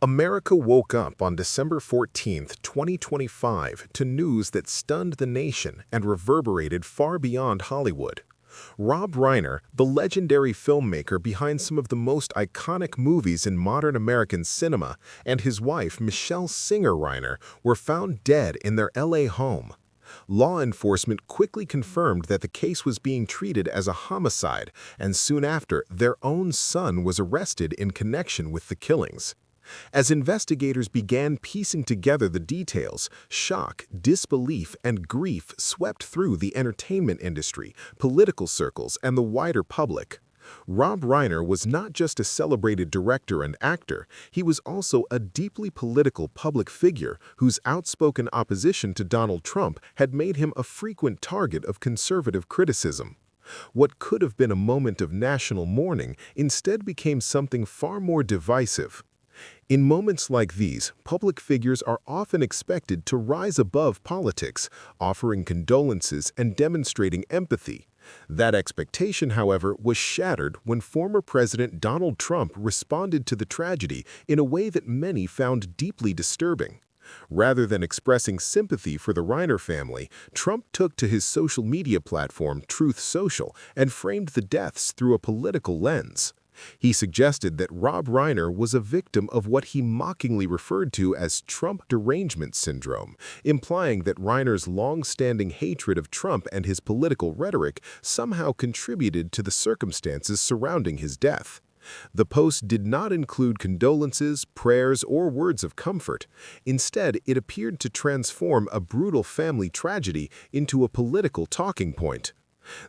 America woke up on December 14, 2025, to news that stunned the nation and reverberated far beyond Hollywood. Rob Reiner, the legendary filmmaker behind some of the most iconic movies in modern American cinema, and his wife, Michelle Singer Reiner, were found dead in their LA home. Law enforcement quickly confirmed that the case was being treated as a homicide, and soon after, their own son was arrested in connection with the killings. As investigators began piecing together the details, shock, disbelief, and grief swept through the entertainment industry, political circles, and the wider public. Rob Reiner was not just a celebrated director and actor, he was also a deeply political public figure whose outspoken opposition to Donald Trump had made him a frequent target of conservative criticism. What could have been a moment of national mourning instead became something far more divisive. In moments like these, public figures are often expected to rise above politics, offering condolences and demonstrating empathy. That expectation, however, was shattered when former President Donald Trump responded to the tragedy in a way that many found deeply disturbing. Rather than expressing sympathy for the Reiner family, Trump took to his social media platform Truth Social and framed the deaths through a political lens. He suggested that Rob Reiner was a victim of what he mockingly referred to as Trump derangement syndrome, implying that Reiner's long-standing hatred of Trump and his political rhetoric somehow contributed to the circumstances surrounding his death. The post did not include condolences, prayers, or words of comfort. Instead, it appeared to transform a brutal family tragedy into a political talking point.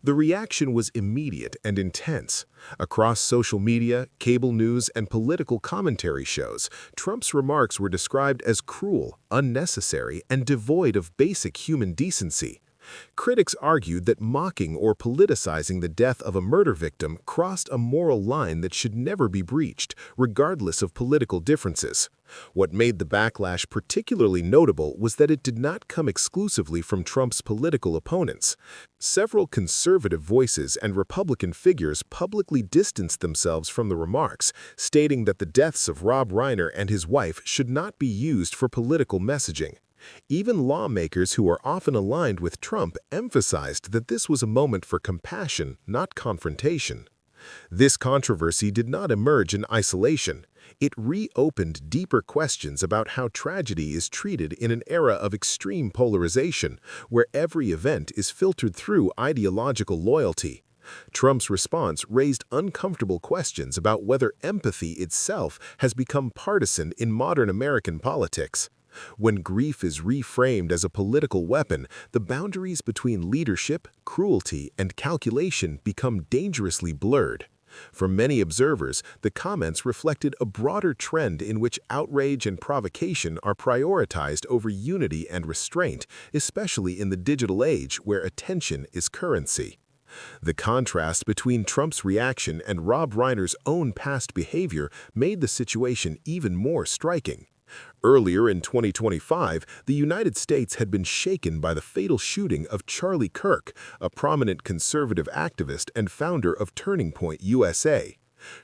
The reaction was immediate and intense. Across social media, cable news, and political commentary shows, Trump's remarks were described as cruel, unnecessary, and devoid of basic human decency. Critics argued that mocking or politicizing the death of a murder victim crossed a moral line that should never be breached, regardless of political differences. What made the backlash particularly notable was that it did not come exclusively from Trump's political opponents. Several conservative voices and Republican figures publicly distanced themselves from the remarks, stating that the deaths of Rob Reiner and his wife should not be used for political messaging. Even lawmakers who are often aligned with Trump emphasized that this was a moment for compassion, not confrontation. This controversy did not emerge in isolation. It reopened deeper questions about how tragedy is treated in an era of extreme polarization, where every event is filtered through ideological loyalty. Trump's response raised uncomfortable questions about whether empathy itself has become partisan in modern American politics. When grief is reframed as a political weapon, the boundaries between leadership, cruelty, and calculation become dangerously blurred. For many observers, the comments reflected a broader trend in which outrage and provocation are prioritized over unity and restraint, especially in the digital age where attention is currency. The contrast between Trump's reaction and Rob Reiner's own past behavior made the situation even more striking. Earlier in 2025, the United States had been shaken by the fatal shooting of Charlie Kirk, a prominent conservative activist and founder of Turning Point USA.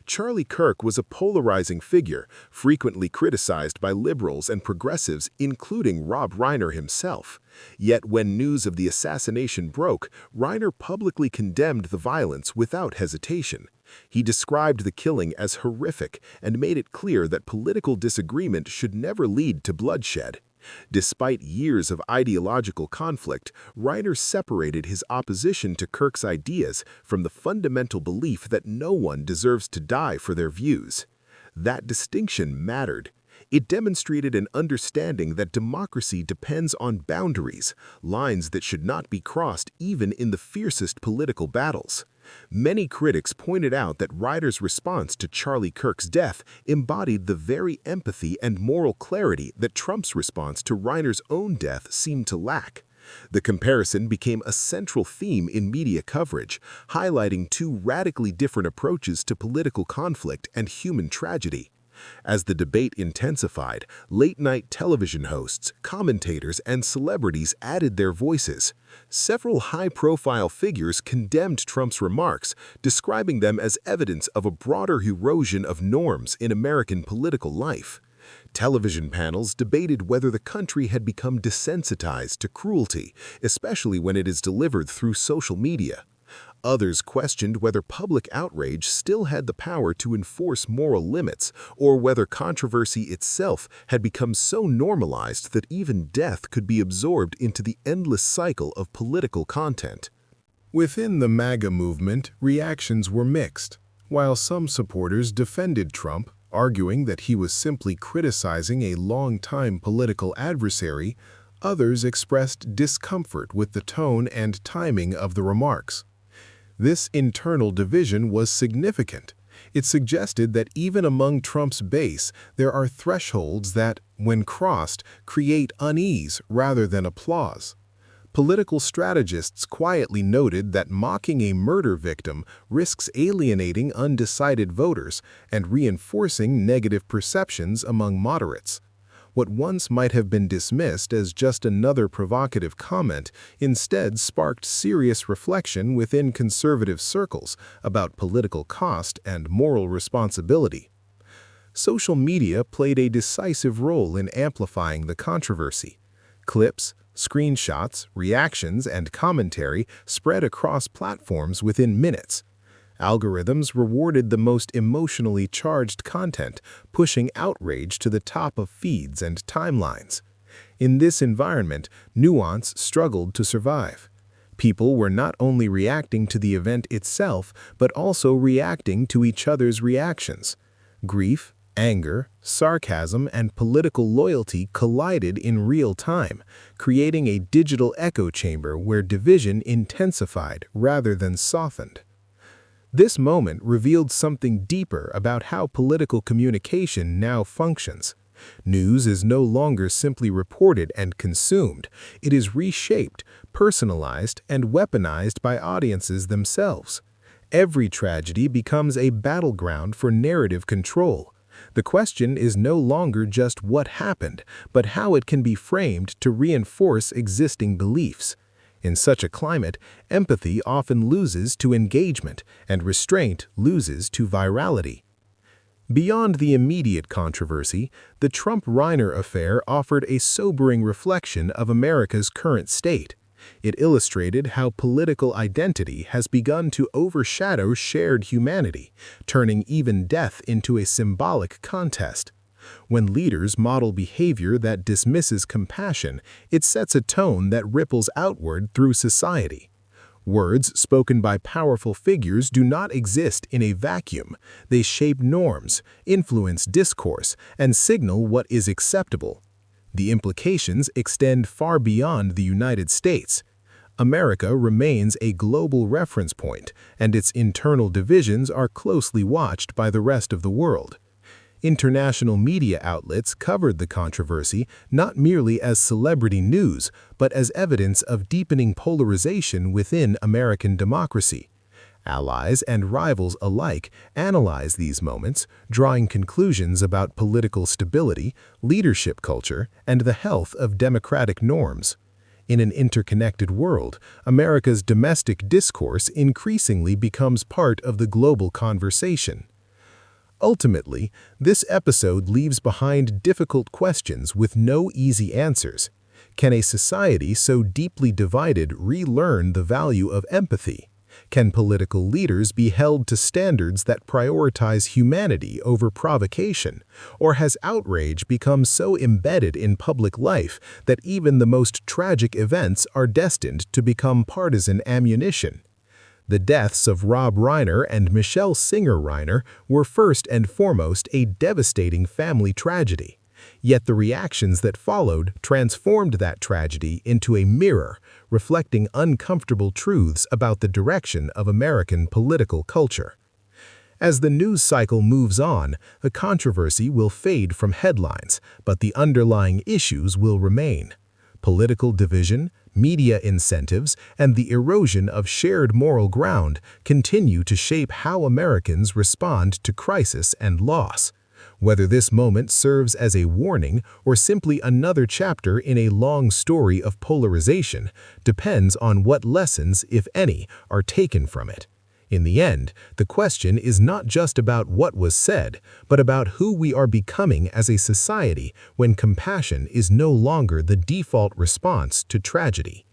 Charlie Kirk was a polarizing figure, frequently criticized by liberals and progressives, including Rob Reiner himself. Yet when news of the assassination broke, Reiner publicly condemned the violence without hesitation. He described the killing as horrific and made it clear that political disagreement should never lead to bloodshed. Despite years of ideological conflict, Reiner separated his opposition to Kirk's ideas from the fundamental belief that no one deserves to die for their views. That distinction mattered. It demonstrated an understanding that democracy depends on boundaries, lines that should not be crossed even in the fiercest political battles. Many critics pointed out that Reiner's response to Charlie Kirk's death embodied the very empathy and moral clarity that Trump's response to Reiner's own death seemed to lack. The comparison became a central theme in media coverage, highlighting two radically different approaches to political conflict and human tragedy. As the debate intensified, late-night television hosts, commentators, and celebrities added their voices. Several high-profile figures condemned Trump's remarks, describing them as evidence of a broader erosion of norms in American political life. Television panels debated whether the country had become desensitized to cruelty, especially when it is delivered through social media. Others questioned whether public outrage still had the power to enforce moral limits, or whether controversy itself had become so normalized that even death could be absorbed into the endless cycle of political content. Within the MAGA movement, reactions were mixed. While some supporters defended Trump, arguing that he was simply criticizing a long-time political adversary, others expressed discomfort with the tone and timing of the remarks. This internal division was significant. It suggested that even among Trump's base, there are thresholds that, when crossed, create unease rather than applause. Political strategists quietly noted that mocking a murder victim risks alienating undecided voters and reinforcing negative perceptions among moderates. What once might have been dismissed as just another provocative comment instead sparked serious reflection within conservative circles about political cost and moral responsibility. Social media played a decisive role in amplifying the controversy. Clips, screenshots, reactions, and commentary spread across platforms within minutes. Algorithms rewarded the most emotionally charged content, pushing outrage to the top of feeds and timelines. In this environment, nuance struggled to survive. People were not only reacting to the event itself, but also reacting to each other's reactions. Grief, anger, sarcasm, and political loyalty collided in real time, creating a digital echo chamber where division intensified rather than softened. This moment revealed something deeper about how political communication now functions. News is no longer simply reported and consumed. It is reshaped, personalized, and weaponized by audiences themselves. Every tragedy becomes a battleground for narrative control. The question is no longer just what happened, but how it can be framed to reinforce existing beliefs. In such a climate, empathy often loses to engagement, and restraint loses to virality. Beyond the immediate controversy, the Trump-Reiner affair offered a sobering reflection of America's current state. It illustrated how political identity has begun to overshadow shared humanity, turning even death into a symbolic contest. When leaders model behavior that dismisses compassion, it sets a tone that ripples outward through society. Words spoken by powerful figures do not exist in a vacuum. They shape norms, influence discourse, and signal what is acceptable. The implications extend far beyond the United States. America remains a global reference point, and its internal divisions are closely watched by the rest of the world. International media outlets covered the controversy not merely as celebrity news, but as evidence of deepening polarization within American democracy. Allies and rivals alike analyze these moments, drawing conclusions about political stability, leadership culture, and the health of democratic norms. In an interconnected world, America's domestic discourse increasingly becomes part of the global conversation. Ultimately, this episode leaves behind difficult questions with no easy answers. Can a society so deeply divided relearn the value of empathy? Can political leaders be held to standards that prioritize humanity over provocation? Or has outrage become so embedded in public life that even the most tragic events are destined to become partisan ammunition? The deaths of Rob Reiner and Michelle Singer Reiner were first and foremost a devastating family tragedy. Yet the reactions that followed transformed that tragedy into a mirror, reflecting uncomfortable truths about the direction of American political culture. As the news cycle moves on, the controversy will fade from headlines, but the underlying issues will remain. Political division, media incentives, and the erosion of shared moral ground continue to shape how Americans respond to crisis and loss. Whether this moment serves as a warning or simply another chapter in a long story of polarization depends on what lessons, if any, are taken from it. In the end, the question is not just about what was said, but about who we are becoming as a society when compassion is no longer the default response to tragedy.